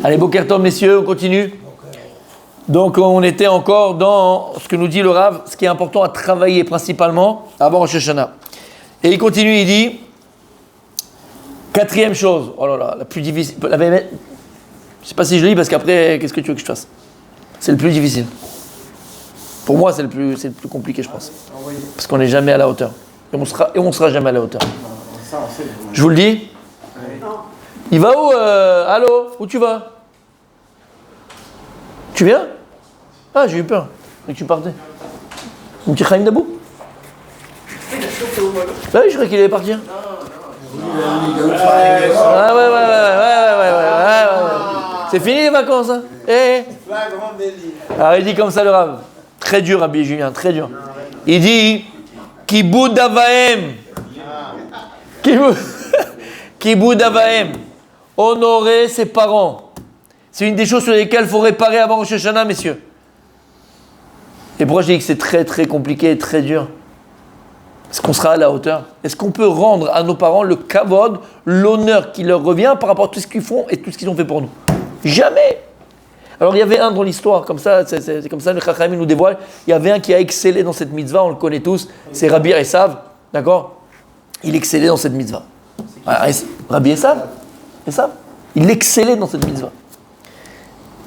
Allez, Boker Tov, messieurs, on continue. Donc, on était encore dans ce que nous dit le Rav, ce qui est important à travailler principalement avant Rosh Hashanah. Et il continue, il dit, quatrième chose, oh là là, la plus difficile, je ne sais pas si je lis parce qu'après, qu'est-ce que tu veux que je fasse? C'est le plus difficile. Pour moi, c'est le plus compliqué, je pense. Parce qu'on n'est jamais à la hauteur. Et on sera jamais à la hauteur. Je vous le dis. Il va où allô? Où tu vas? Tu viens? Ah, j'ai eu peur. Et que tu partais. Mon petit Chaim Dabou? Bah oui, je croyais qu'il allait partir. Ah ouais. C'est fini les vacances, hein? Alors il dit comme ça le Rav. Très dur, Rabbi Julien, très dur. Il dit Kiboud Avahem. Kiboud Avahem. Honorer ses parents. C'est une des choses sur lesquelles il faut réparer avant Rosh Hashanah, messieurs. Et pourquoi je dis que c'est très très compliqué et très dur? Est-ce qu'on sera à la hauteur? Est-ce qu'on peut rendre à nos parents le kavod, l'honneur qui leur revient par rapport à tout ce qu'ils font et tout ce qu'ils ont fait pour nous? Jamais! Alors il y avait un dans l'histoire, comme ça, c'est comme ça le Chachamim nous dévoile, il y avait un qui a excellé dans cette mitzvah, on le connaît tous, c'est Rabbi Esav, d'accord? Il excellait dans cette mitzvah. Rabbi Esav, il excellait dans cette mitzvah.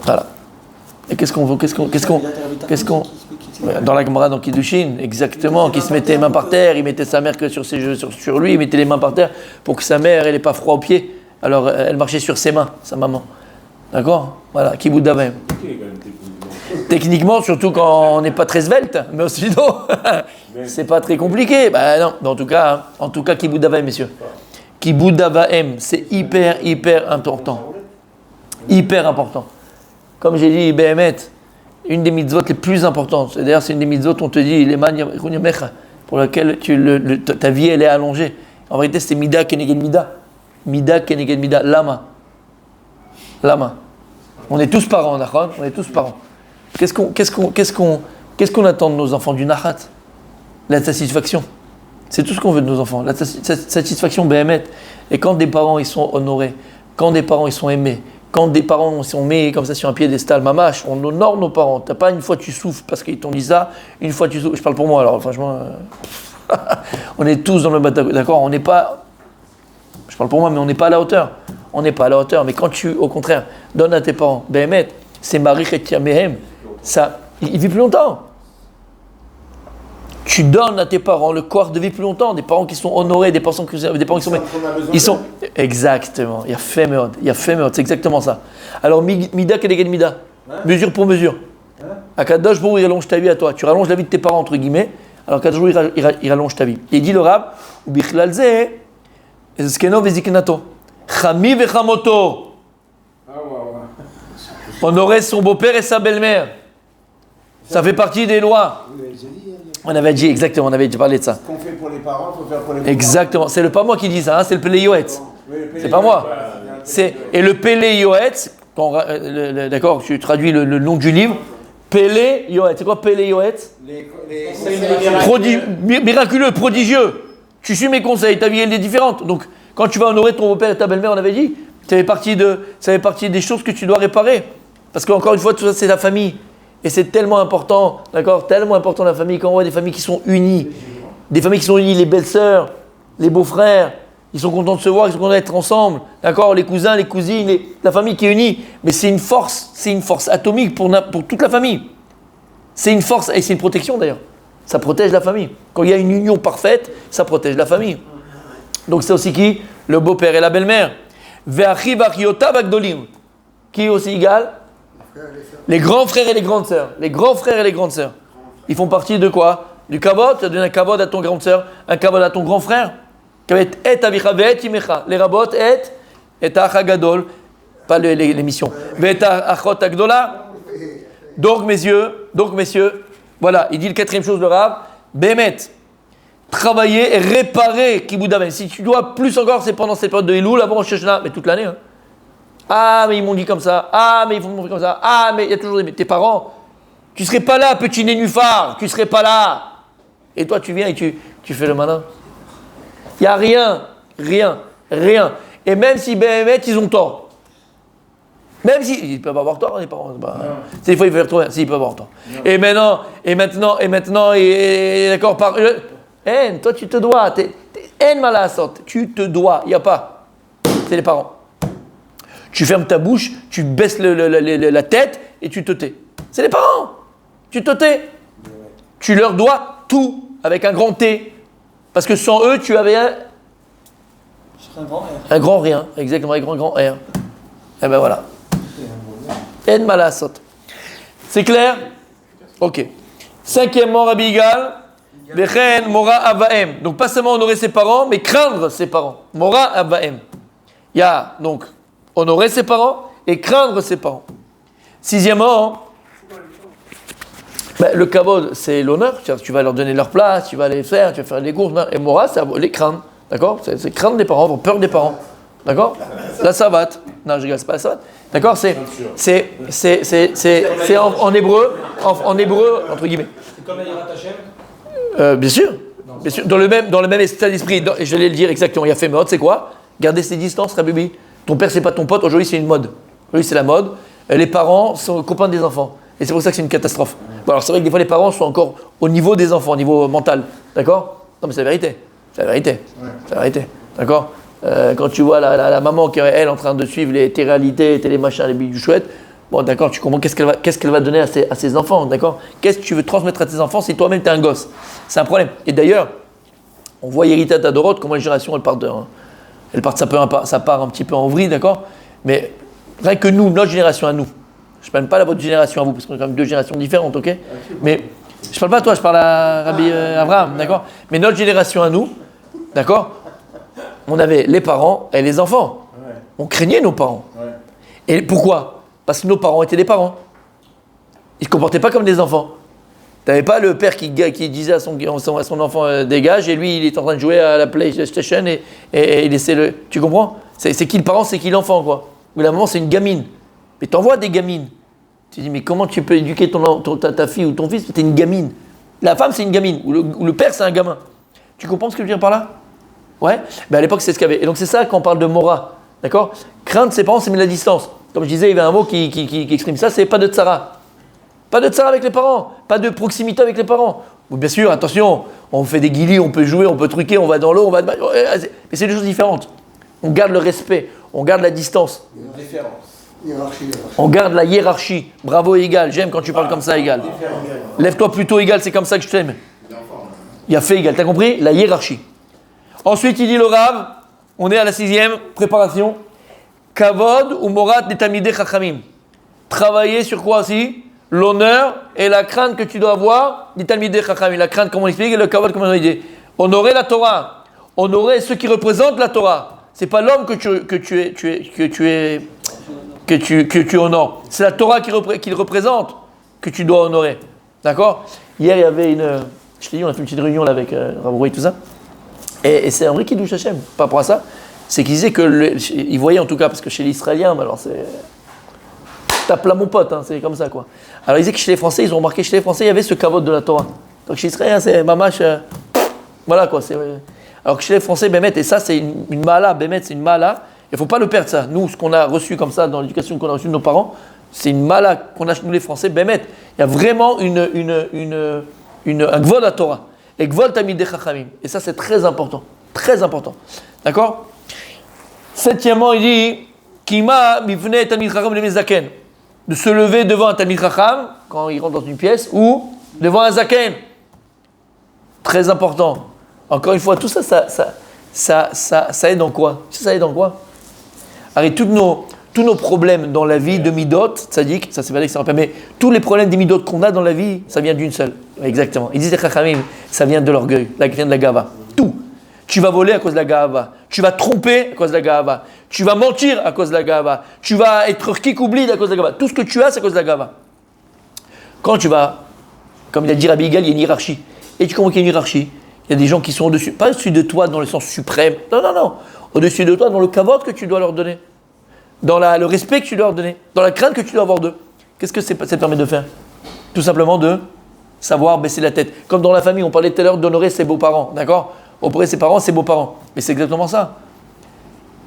Voilà. Et qu'est-ce qu'on dans la Gemara, dans Kiddushin, exactement, qui se mettait les mains par terre, il mettait sa mère que sur lui, il mettait les mains par terre pour que sa mère elle n'ait pas froid aux pieds. Alors elle marchait sur ses mains, sa maman. D'accord? Voilà, Kiboud Avahem. Techniquement, surtout quand on n'est pas très svelte, mais sinon, c'est pas très compliqué. Bah non, en tout cas, Kiboud Avahem, messieurs. Kiboud Avahem, c'est hyper important. Hyper important. Comme j'ai dit, Behemet, une des mitzvot les plus importantes. D'ailleurs, c'est une des mitzvot, on te dit, pour laquelle ta vie elle est allongée. En vérité, c'est Mida Keneged Mida. Mida Keneged Mida. Lama. On est tous parents, d'accord? On est tous parents. Qu'est-ce qu'on attend de nos enfants? Du nachat. La satisfaction. C'est tout ce qu'on veut de nos enfants. La satisfaction, Behemet. Et quand des parents ils sont honorés, quand des parents ils sont aimés, quand des parents sont mis comme ça sur un piédestal, mamache, on honore nos parents. T'as pas une fois tu souffles parce qu'ils t'ont dit ça, une fois tu souffles. Je parle pour moi alors, franchement. On est tous dans le bateau, d'accord? On n'est pas. Je parle pour moi, mais on n'est pas à la hauteur. On n'est pas à la hauteur. Mais quand tu, au contraire, donnes à tes parents, Behemet, c'est Marich et Tiamehem, ça, il vit plus longtemps. Tu donnes à tes parents le corps de vie plus longtemps, des parents qui sont honorés, des parents qui sont... Ils sont... Exactement, il y a fait meod, c'est exactement ça. Alors, Mida Keneged Mida, mesure pour mesure. Akadosh Baruch Hu, il rallonge ta vie à toi. Tu rallonges la vie de tes parents, entre guillemets, alors Akadosh Baruch Hu, il rallonge ta vie. Et il dit le Rab, Ubichlal Ze, Ezkeno Veziknato, Chami Vechamoto. Honorer son beau-père et sa belle-mère. Ça fait partie des lois. On avait dit, exactement, on avait dit parlé de ça. Ce qu'on fait pour les parents, il faut faire pour les parents. Exactement, c'est pas moi qui dis ça, hein, c'est le Pélé Yoetz. C'est pas moi. Et le Pélé Yoetz, d'accord, tu traduis le nom du livre, Pélé Yoetz. C'est quoi Pélé Yoetz? Miraculeux, prodigieux. Tu suis mes conseils, ta vie elle est différente. Donc, quand tu vas honorer ton beau-père et ta belle-mère, on avait dit, ça fait partie des choses que tu dois réparer. Parce qu'encore une fois, tout ça, c'est la famille. Et c'est tellement important, d'accord, tellement important la famille, quand on voit des familles qui sont unies, les belles-sœurs, les beaux-frères, ils sont contents de se voir, ils sont contents d'être ensemble, d'accord, les cousins, les cousines, la famille qui est unie, mais c'est une force atomique pour toute la famille. C'est une force, et c'est une protection d'ailleurs, ça protège la famille. Quand il y a une union parfaite, ça protège la famille. Donc c'est aussi qui? Le beau-père et la belle-mère. Ve'achi v'achiyota v'agdolim. Qui est aussi égal? Les grands frères et les grandes sœurs. Les grands frères et les grandes sœurs. Ils font partie de quoi? Du kavod. Tu donnes un kavod à ton grande sœur, un kavod à ton grand frère. Et avicha ve'et imecha. Les rabot et achagadol. Pas l'émission. Ve'et achot agdola. Donc messieurs, voilà, il dit le quatrième chose de Rav. Bémet. Travailler et réparer Kiboud Avahem. Si tu dois plus encore, c'est pendant cette période de Elul, avant Rosh Hashanah, mais toute l'année. Hein. Ah, mais ils m'ont dit comme ça. Ah, mais ils m'ont fait comme ça. Ah, mais il y a toujours tes parents. Tu ne serais pas là, petit nénuphar. Tu ne serais pas là. Et toi, tu viens et tu fais le malin. Il n'y a rien. Et même si Béhémet, ils ont tort. Même si ils peuvent avoir tort, les parents. Des fois, ils peuvent retrouver. Si, ils peuvent avoir tort. Et maintenant, d'accord, toi, tu te dois. En malasot, tu te dois. Il n'y a pas. C'est les parents. Tu fermes ta bouche, tu baisses la tête et tu te tais. C'est les parents. Tu te tais. Tu leur dois tout avec un grand T. Parce que sans eux, tu avais un grand rien. Exactement, un grand R. Et ben voilà. En malasot. C'est clair? Ok. Cinquièmement, Rabbi Yigal. Vechen mora avaem. Donc pas seulement honorer ses parents, mais craindre ses parents. Mora avaem. Il y a donc honorer ses parents et craindre ses parents. Sixièmement, le kavod, c'est l'honneur. Tu vas leur donner leur place, tu vas les faire, tu vas faire les courses. Et mora, c'est les craindre. D'accord? C'est craindre des parents, avoir peur des parents. D'accord? La savate. Non, je rigole, c'est pas la savate. D'accord? C'est en hébreu, en hébreu, entre guillemets. C'est comme la Yirat Hashem? Bien sûr. Bien sûr. Dans le même état d'esprit, et je vais le dire exactement, il y a fait mode, c'est quoi? Garder ses distances, Rabibi. Ton père, c'est pas ton pote, aujourd'hui, c'est une mode. Aujourd'hui, c'est la mode. Les parents sont copains des enfants. Et c'est pour ça que c'est une catastrophe. Bon, alors, c'est vrai que des fois, les parents sont encore au niveau des enfants, au niveau mental. D'accord? Non, mais c'est la vérité. C'est la vérité. Ouais. C'est la vérité. D'accord? Quand tu vois la maman qui est, elle, en train de suivre les téléréalités, télémachins, les bijoux chouettes, bon, d'accord, tu comprends qu'est-ce qu'elle va donner à ses enfants, d'accord? Qu'est-ce que tu veux transmettre à tes enfants si toi-même, tu es un gosse? C'est un problème. Et d'ailleurs, on voit Yerita Tadorot, comment les générations, ça part un petit peu en vrille, d'accord? Mais rien que nous, notre génération à nous, je ne parle pas à votre génération à vous, parce qu'on est quand même deux générations différentes, ok? Mais je ne parle pas à toi, je parle à Rabbi Abraham, d'accord? Mais notre génération à nous, d'accord? On avait les parents et les enfants. Ouais. On craignait nos parents. Ouais. Et pourquoi? Parce que nos parents étaient des parents. Ils ne se comportaient pas comme des enfants. Tu n'avais pas le père qui disait à son enfant dégage et lui il est en train de jouer à la PlayStation et il laissait le. Tu comprends? C'est qui le parent, c'est qui l'enfant, quoi. Ou la maman, c'est une gamine. Mais t'envoies des gamines. Tu dis, mais comment tu peux éduquer ta fille ou ton fils? T'es une gamine. La femme, c'est une gamine. Ou le père, c'est un gamin. Tu comprends ce que je veux dire par là? Ouais, à l'époque, c'est ce qu'il y avait. Et donc, c'est ça quand on parle de Mora. D'accord? Craindre ses parents, c'est mettre la distance. Comme je disais, il y avait un mot qui exprime ça, c'est pas de tsara. Pas de tsara avec les parents. Pas de proximité avec les parents. Bon, bien sûr, attention, on fait des guilis, on peut jouer, on peut truquer, on va dans l'eau, Mais c'est des choses différentes. On garde le respect, on garde la distance. Il y a une référence. Hiérarchie. On garde la hiérarchie. Bravo, égal. J'aime quand tu parles comme ça, égal. Lève-toi plutôt, égal, c'est comme ça que je t'aime. Il y a fait égal. T'as compris? La hiérarchie. Ensuite, il dit le Rav, on est à la 6e préparation. Kavod ou morat des tamidei chachamim. Travailler sur quoi aussi? L'honneur et la crainte que tu dois avoir des talmidei chachamim. La crainte, comme on explique, et le kavod, comme on dit. Honorer la Torah. Honorer ceux qui représentent la Torah. C'est pas l'homme que tu honores. C'est la Torah qu'il représente que tu dois honorer. D'accord? Hier, il y avait je t'ai dit, on a fait une petite réunion là avec Rav Roy et tout ça. Et c'est un vrai Kiddush Hashem par rapport à ça. C'est qu'il disait il voyait en tout cas, parce que chez les Israéliens, alors c'est. Tape là mon pote, hein, c'est comme ça quoi. Alors il disait que chez les Français, ils ont remarqué chez les Français, il y avait ce kavod de la Torah. Donc chez les Israéliens, c'est mamash. Voilà quoi. Alors que chez les Français, Bémet, et ça c'est une mala, Bémet, c'est une mala. Il ne faut pas le perdre ça. Nous, ce qu'on a reçu comme ça dans l'éducation qu'on a reçue de nos parents, c'est une mala qu'on a nous les Français, Bémet. Il y a vraiment un gvod à Torah. Et gvod tamidei chachamim. Et ça c'est très important. Très important. D'accord? Septièmement, il dit Kima mivne tamid chacham le zaken. De se lever devant un tamid chacham quand il rentre dans une pièce ou devant un zaken. Très important. Encore une fois, tout ça aide en quoi? Ça aide en quoi? Allez, tous nos problèmes dans la vie de midot, tzaddik, ça c'est pas que ça rappelle, mais tous les problèmes des midot qu'on a dans la vie, ça vient d'une seule. Exactement. Ils disent les chachamim, ça vient de l'orgueil, ça vient de la gava. Tout. Tu vas voler à cause de la gava. Tu vas tromper à cause de la gava. Tu vas mentir à cause de la gava. Tu vas être kikoubli à cause de la gava. Tout ce que tu as, c'est à cause de la gava. Quand tu vas, comme il a dit Rabbi Yigal, il y a une hiérarchie. Et tu comprends qu'il y a une hiérarchie. Il y a des gens qui sont au-dessus, pas au-dessus de toi dans le sens suprême. Non. Au-dessus de toi dans le kavod que tu dois leur donner. Dans le respect que tu dois leur donner. Dans la crainte que tu dois avoir d'eux. Qu'est-ce que ça permet de faire? Tout simplement de savoir baisser la tête. Comme dans la famille, on parlait tout à l'heure d'honorer ses beaux-parents. D'accord? Auprès de ses parents, ses beaux-parents. Mais c'est exactement ça.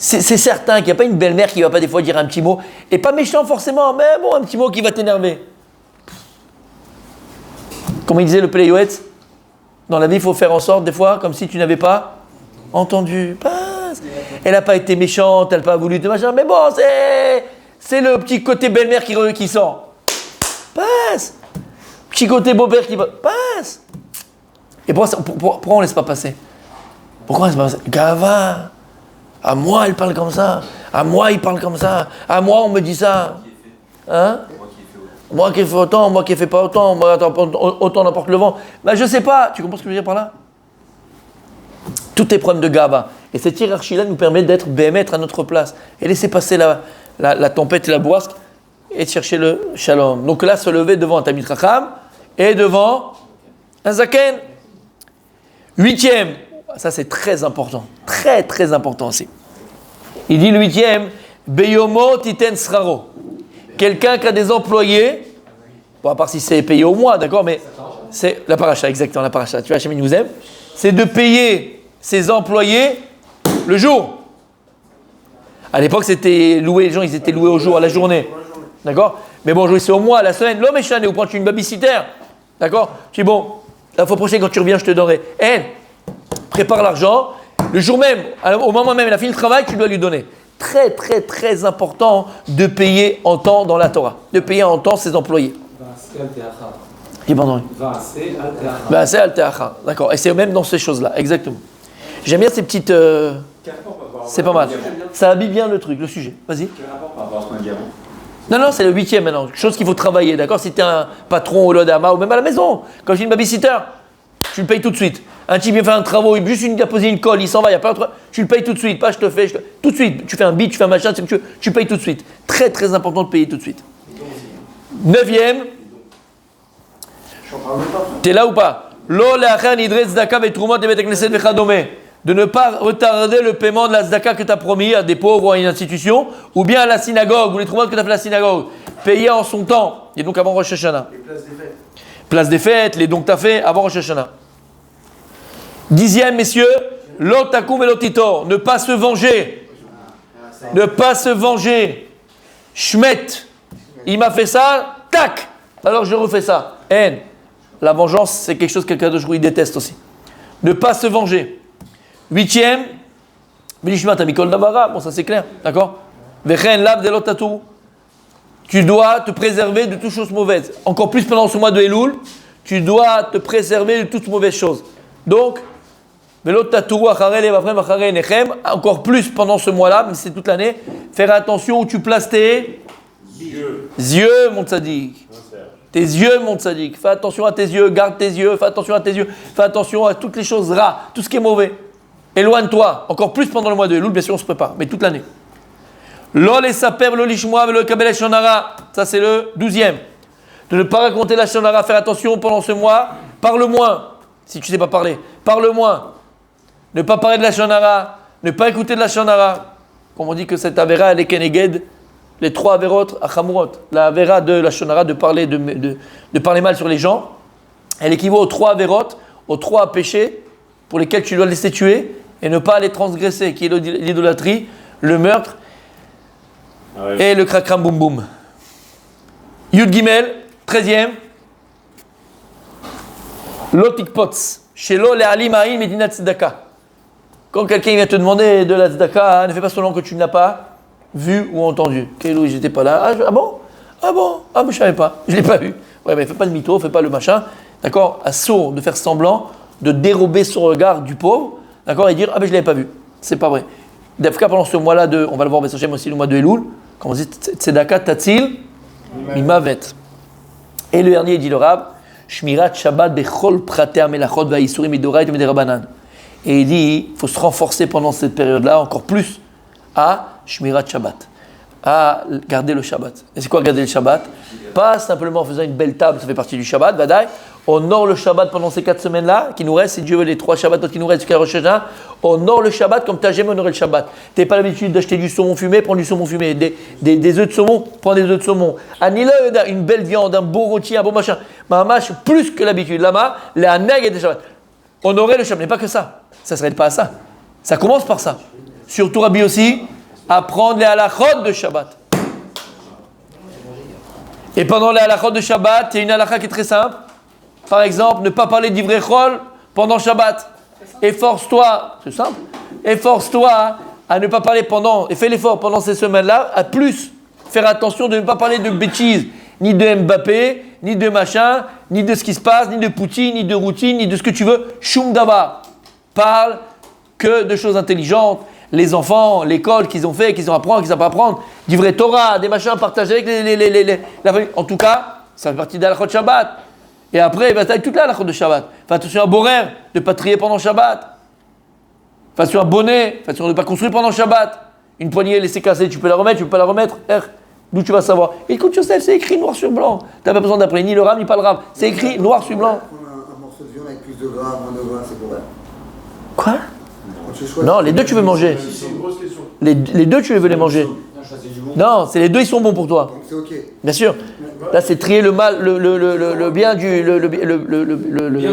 C'est certain qu'il n'y a pas une belle-mère qui ne va pas des fois dire un petit mot, et pas méchant forcément, mais bon, un petit mot qui va t'énerver. Comme il disait le Péléouetz, dans la vie, il faut faire en sorte, des fois, comme si tu n'avais pas entendu. Passe. Elle n'a pas été méchante, elle n'a pas voulu te machin, mais bon, c'est le petit côté belle-mère qui sort. Passe. Petit côté beau-père qui va. Passe. Et pourquoi on ne laisse pas passer? Pourquoi on ne laisse pas passer? Gava. À moi, elle parle comme ça. À moi, il parle comme ça. À moi, on me dit ça. Hein? Moi qui ai fait autant, moi qui ai fait pas autant, moi, autant n'importe le vent. Ben, je sais pas. Tu comprends ce que je veux dire par là? Tout est problème de Gava. Et cette hiérarchie-là nous permet d'être bémettre à notre place. Et laisser passer la tempête et la bourrasque et de chercher le shalom. Donc là, se lever devant un Tamid Chacham et devant un Zaken. 8e. Ça, c'est très important. Très, très important aussi. Il dit le 8e, Beyomo titen sraro. Quelqu'un qui a des employés, bon, à part si c'est payé au mois, d'accord, mais c'est la paracha, exactement, la paracha. Tu vois, Hachem nous aime. C'est de payer ses employés le jour. À l'époque, c'était loué, les gens, ils étaient loués au jour, à la journée. D'accord? Mais bon, c'est au mois, à la semaine. L'homme est chané, ou prends-tu une babysitter. D'accord? Tu dis, bon, la fois prochaine, quand tu reviens, je te donnerai. Prépare l'argent, le jour même, au moment même, il a fini le travail, tu dois lui donner. Très, très, très important de payer en temps dans la Torah, de payer en temps ses employés. C'est Alteacha. D'accord, et c'est même dans ces choses-là, exactement. J'aime bien ces petites... c'est pas mal. Ça habille bien le truc, le sujet. Vas-y. Non, c'est le 8e maintenant. Chose qu'il faut travailler, d'accord? Si tu es un patron au Lodama ou même à la maison, quand j'ai une babysitter, tu le payes tout de suite. Un type vient faire un travaux, juste il a posé une colle, il s'en va, il n'y a pas autre. Tu le payes tout de suite, pas je te fais. Tout de suite, tu fais un bit, tu fais un machin, tu payes tout de suite. Très très important de payer tout de suite. 9e. T'es là ou pas? De ne pas retarder le paiement de la tzedaka que tu as promis à des pauvres ou à une institution, ou bien à la synagogue, ou les troumotes que tu as fait à la synagogue. Payer en son temps, et donc avant Rosh Hashanah. Les places des fêtes. Place des fêtes, les dons que tu as fait avant Rosh Hashanah. 10e, messieurs, l'otakum et l'otitor, ne pas se venger. Ne pas se venger. Shmet, il m'a fait ça, tac, alors je refais ça. La vengeance, c'est quelque chose que quelqu'un de il déteste aussi. Ne pas se venger. 8e, bon ça c'est clair, d'accord? Tu dois te préserver de toutes choses mauvaises. Encore plus pendant ce mois de Elul, tu dois te préserver de toutes mauvaises choses. Donc, encore plus pendant ce mois-là, mais c'est toute l'année, faire attention où tu places tes yeux, mon tzaddik. Tes yeux, mon tzaddik. Fais attention à tes yeux, garde tes yeux, fais attention à tes yeux, fais attention à toutes les choses rares, tout ce qui est mauvais. Éloigne-toi, encore plus pendant le mois de Elul, bien sûr on se prépare, mais toute l'année. Ça c'est le 12e. De ne pas raconter la shonara, faire attention pendant ce mois, parle moins, si tu ne sais pas parler, parle moins. Ne pas parler de la shonara, ne pas écouter de la shonara. Comme on dit que cette avéra, elle est keneged, les 3 averot achamurot. La avéra de la shonara, de parler mal sur les gens, elle équivaut aux 3 averot, aux 3 péchés pour lesquels tu dois laisser tuer et ne pas les transgresser, qui est l'idolâtrie, le meurtre et le krakram boum boum. Yud Gimel, 13e. Lotik Pots, Shelo le alim aïn medinat tzedaka. Quand quelqu'un vient te demander de la tzedaka, ne fais pas seulement que tu ne l'as pas vu ou entendu. Kélo, j'étais pas là. Ah bon, mais je ne savais pas, je ne l'ai pas vu. Ouais, mais fais pas le mytho, fais pas le machin. D'accord? À sourd de faire semblant, de dérober son regard du pauvre, d'accord, et dire ah mais je ne l'avais pas vu. C'est pas vrai. D'Afka pendant ce mois-là on va le voir aussi le mois de Elul, comme on dit tzedaka tatzil mimavet. Et le dernier dit le Rab, shmirat shabbat bechol prater melachot va'isurim midorait et miderabanan. Et il dit il faut se renforcer pendant cette période-là encore plus à shmirat shabbat, à garder le Shabbat. Et c'est quoi garder le Shabbat? Pas simplement en faisant une belle table, ça fait partie du Shabbat, Vadaï. Honore le Shabbat pendant ces 4 semaines-là, qui nous restent, si Dieu veut, les 3 Shabbats qui nous restent jusqu'à Rosh Hashanah. Honore le Shabbat comme tu n'as jamais honoré le Shabbat. Tu n'as pas l'habitude d'acheter du saumon fumé, prends du saumon fumé. Des œufs de saumon, prends des œufs de saumon. Anila, une belle viande, un beau rôti, un beau machin. Mamash, plus que l'habitude. Lama, la neg et des Shabbat. Honorer le Shabbat, mais pas que ça. Ça ne s'arrête pas à ça. Ça commence par ça. surtout Rabbi aussi, apprendre les halachot de Shabbat. Et pendant les halachot de Shabbat, il y a une halakha qui est très simple. Par exemple, ne pas parler d'ivrei chol pendant Shabbat. Efforce-toi, c'est simple, efforce-toi à ne pas parler pendant, et fais l'effort pendant ces semaines-là, à plus faire attention de ne pas parler de bêtises, ni de Mbappé, ni de machin, ni de ce qui se passe, ni de Poutine, ni de routine, ni de ce que tu veux. Shum davar. Parle que de choses intelligentes. Les enfants, l'école qu'ils ont fait, qu'ils ont appris, qu'ils n'ont pas apprendre, d'ivrei Torah, des machins partagés avec la famille. En tout cas, ça fait partie de l'halachot Shabbat. Et après, il va t'aller toute la halachot de Shabbat. Fais attention à borer, de ne pas trier pendant Shabbat. Fais attention à bonnet, fais attention de ne pas construire pendant Shabbat. Une poignée laissée casser, tu peux la remettre, tu ne peux pas la remettre. D'où tu vas savoir. Écoute, Yosef, c'est écrit noir sur blanc. Tu n'as pas besoin d'appeler ni le rame, ni pas le rame. C'est écrit noir sur blanc. Un morceau de viande avec plus de gras, moins de gras, c'est pour elle. Quoi? Non, les deux tu veux manger. C'est une grosse question. Les deux tu veux les manger. Non, c'est les deux ils sont bons pour toi. Donc c'est ok. Bien sûr. Là c'est trier le mal, le bien du,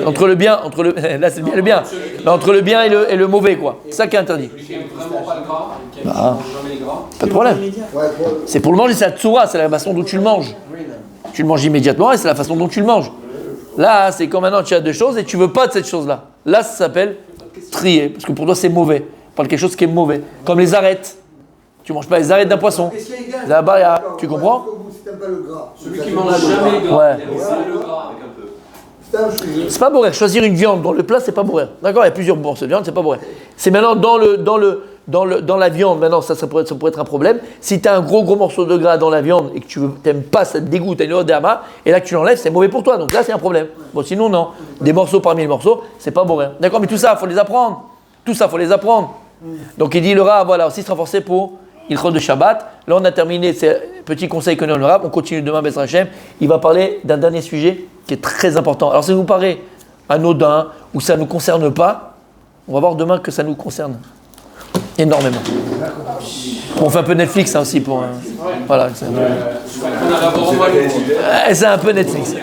entre le bien, entre le, là c'est le bien, mais entre le bien et le mauvais quoi. C'est ça qui est interdit. Celui qui aime vraiment pas le gras, qui aime jamais les gras. Pas de problème. Ouais, C'est pour le manger, c'est la tsoura, c'est la façon dont tu le manges. Tu le manges immédiatement et c'est la façon dont tu le manges. Là c'est comme maintenant tu as deux choses et tu veux pas de cette chose là. Là ça s'appelle trier parce que pour toi c'est mauvais. On parle de quelque chose qui est mauvais, comme les arêtes. Tu manges pas les arêtes d'un poisson. Là-bas, tu comprends? Celui qui mange jamais le gras, Ouais. il aime jamais le gras avec un peu. C'est pas bourré. Choisir une viande dans le plat, c'est pas bourré. D'accord? Il y a plusieurs morceaux de viande, c'est pas bourré. C'est maintenant dans la viande. Maintenant, ça pourrait être un problème. Si tu as un gros morceau de gras dans la viande et que tu n'aimes pas, ça te dégoûte, tu as une odeur d'ama, et là que tu l'enlèves, c'est mauvais pour toi. Donc là, c'est un problème. Bon, sinon, non. Des morceaux parmi les morceaux, c'est pas bourré. D'accord? Mais tout ça, il faut les apprendre. Tout ça, il faut les apprendre. Donc il dit le Rav, voilà, aussi se renforcer pour Ilchot de Shabbat. Là, on a terminé ces petits conseils que nous le Rav. On continue demain, Bezrat Hashem. Il va parler d'un dernier sujet qui est très important. Alors, ça vous paraît anodin ou ça ne nous concerne pas, on va voir demain que ça nous concerne énormément. Bon, on fait un peu Netflix hein, aussi pour. Voilà. C'est un peu Netflix.